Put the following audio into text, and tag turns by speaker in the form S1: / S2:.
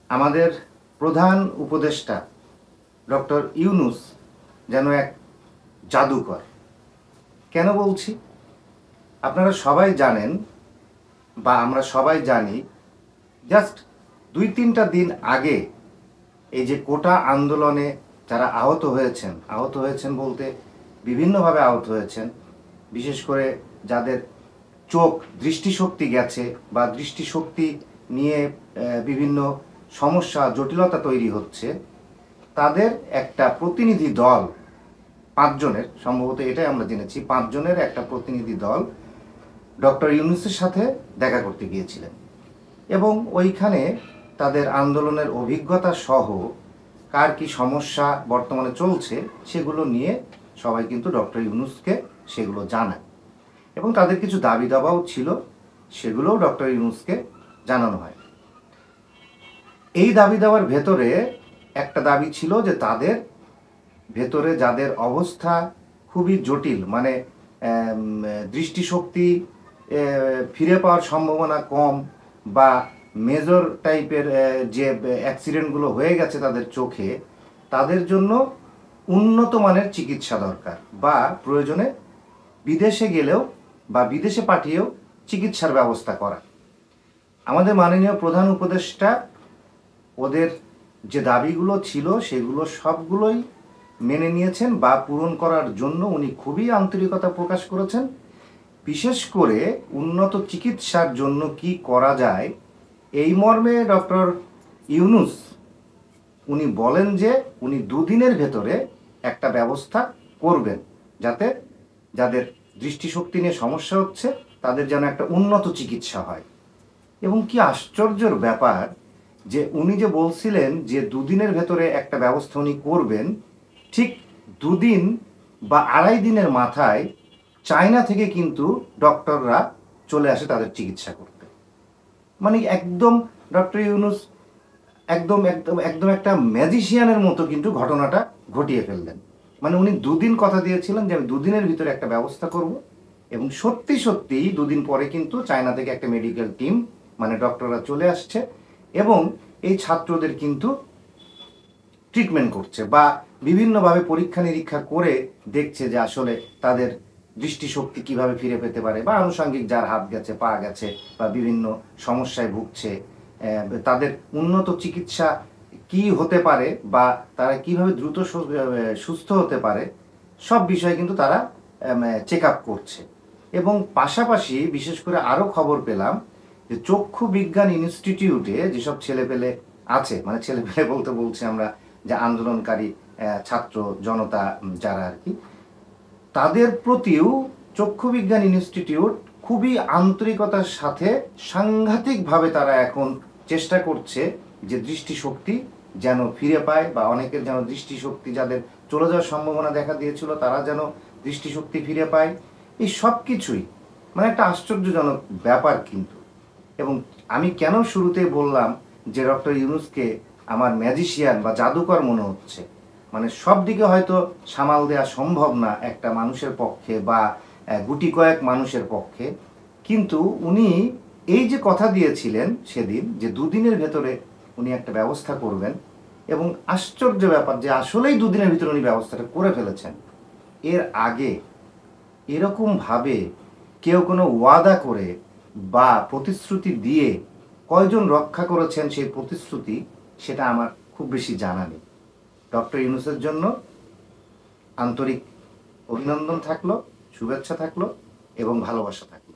S1: আমাদের প্রধান উপদেষ্টা ডক্টর ইউনূস যেন এক জাদুকর। কেন বলছি? আপনারা সবাই জানেন বা আমরা সবাই জানি, জাস্ট 2-3টা দিন আগে এই যে কোটা আন্দোলনে যারা আহত হয়েছেন বলতে বিভিন্নভাবে আহত হয়েছেন, বিশেষ করে যাদের চোখ দৃষ্টিশক্তি গেছে বা দৃষ্টিশক্তি নিয়ে বিভিন্ন সমস্যা জটিলতা তৈরি হচ্ছে, তাদের একটা প্রতিনিধি দল 5 জনের, সম্ভবত এটাই আমরা জেনেছি, 5 জনের একটা প্রতিনিধি দল ডক্টর ইউনূসের সাথে দেখা করতে গিয়েছিলেন এবং ওইখানে তাদের আন্দোলনের অভিজ্ঞতা সহ কার কি সমস্যা বর্তমানে চলছে সেগুলো নিয়ে সবাই কিন্তু ডক্টর ইউনূসকে সেগুলো জানায় এবং তাদের কিছু দাবি দাবাও ছিল, সেগুলোও ডক্টর ইউনূসকে জানানো হয়। এই দাবি দাবার ভেতরে একটা দাবি ছিল যে তাদের ভেতরে যাদের অবস্থা খুবই জটিল, মানে দৃষ্টিশক্তি ফিরে পাওয়ার সম্ভাবনা কম বা মেজর টাইপের যে অ্যাক্সিডেন্টগুলো হয়ে গেছে তাদের চোখে, তাদের জন্য উন্নত মানের চিকিৎসা দরকার বা প্রয়োজনে বিদেশে গেলেও বা বিদেশে পাঠিয়েও চিকিৎসার ব্যবস্থা করা। আমাদের মাননীয় প্রধান উপদেষ্টা ওদের যে দাবিগুলো ছিল সেগুলো সবগুলোই মেনে নিয়েছেন বা পূরণ করার জন্য উনি খুবই আন্তরিকতা প্রকাশ করেছেন। বিশেষ করে উন্নত চিকিৎসার জন্য কি করা যায় এই মর্মে ডক্টর ইউনূস উনি বলেন যে উনি 2 দিনের ভেতরে একটা ব্যবস্থা করবেন যাতে যাদের দৃষ্টিশক্তি নিয়ে সমস্যা হচ্ছে তাদের যেন একটা উন্নত চিকিৎসা হয়। এবং কি আশ্চর্যের ব্যাপার যে উনি যে বলছিলেন যে 2 দিনের ভেতরে একটা ব্যবস্থা উনি করবেন, ঠিক 2 দিন বা 2.5 দিনের মাথায় চায়না থেকে কিন্তু ডক্টররা চলে আসে তাদের চিকিৎসা করতে। মানে একদম ডক্টর ইউনূস একদম একদম একদম একটা ম্যাজিশিয়ানের মতো কিন্তু ঘটনাটা ঘটিয়ে ফেললেন। মানে উনি 2 দিন কথা দিয়েছিলেন যে আমি 2 দিনের ভিতরে একটা ব্যবস্থা করব এবং সত্যি সত্যিই 2 দিন পরে কিন্তু চায়না থেকে একটা মেডিকেল টিম মানে ডক্টররা চলে আসছে এবং এই ছাত্রদের কিন্তু ট্রিটমেন্ট করছে বা বিভিন্নভাবে পরীক্ষা নিরীক্ষা করে দেখছে যে আসলে তাদের দৃষ্টিশক্তি কিভাবে ফিরে পেতে পারে বা আনুষঙ্গিক যার হাত গেছে, পা গেছে বা বিভিন্ন সমস্যায় ভুগছে, তাদের উন্নত চিকিৎসা কি হতে পারে বা তারা কিভাবে দ্রুত সুস্থ হতে পারে, সব বিষয়ে কিন্তু তারা চেক আপ করছে। এবং পাশাপাশি বিশেষ করে আরও খবর পেলাম যে চক্ষু বিজ্ঞান ইনস্টিটিউটে যেসব ছেলেপেলে আছে, মানে ছেলেপেলে বলতে বলছি আমরা যে আন্দোলনকারী ছাত্র জনতা যারা আর কি, তাদের প্রতিও চক্ষু বিজ্ঞান ইনস্টিটিউট খুবই আন্তরিকতার সাথে সাংঘাতিকভাবে তারা এখন চেষ্টা করছে যে দৃষ্টিশক্তি যেন ফিরে পায় বা অনেকের যেন দৃষ্টিশক্তি যাদের চলে যাওয়ার সম্ভাবনা দেখা দিয়েছিল তারা যেন দৃষ্টিশক্তি ফিরে পায়। এই সব কিছুই মানে একটা আশ্চর্যজনক ব্যাপার কিন্তু। এবং আমি কেন শুরুতে বললাম যে ডক্টর ইউনূসকে আমার ম্যাজিশিয়ান বা জাদুকর মনে হচ্ছে, মানে সব দিকে হয়তো সামাল দেওয়া সম্ভব না একটা মানুষের পক্ষে বা গুটি কয়েক মানুষের পক্ষে, কিন্তু উনি এই যে কথা দিয়েছিলেন সেদিন যে 2 দিনের ভেতরে উনি একটা ব্যবস্থা করবেন এবং আশ্চর্য ব্যাপার যে আসলেই 2 দিনের ভিতরে উনি ব্যবস্থাটা করে ফেলেছেন। এর আগে এরকমভাবে কেউ কোনো ওয়াদা করে বা প্রতিশ্রুতি দিয়ে কয়জন রক্ষা করেছেন সেই প্রতিশ্রুতি, সেটা আমার খুব বেশি জানা নেই। ডক্টর ইউনূসের জন্য আন্তরিক অভিনন্দন থাকলো, শুভেচ্ছা থাকলো এবং ভালোবাসা থাকলো।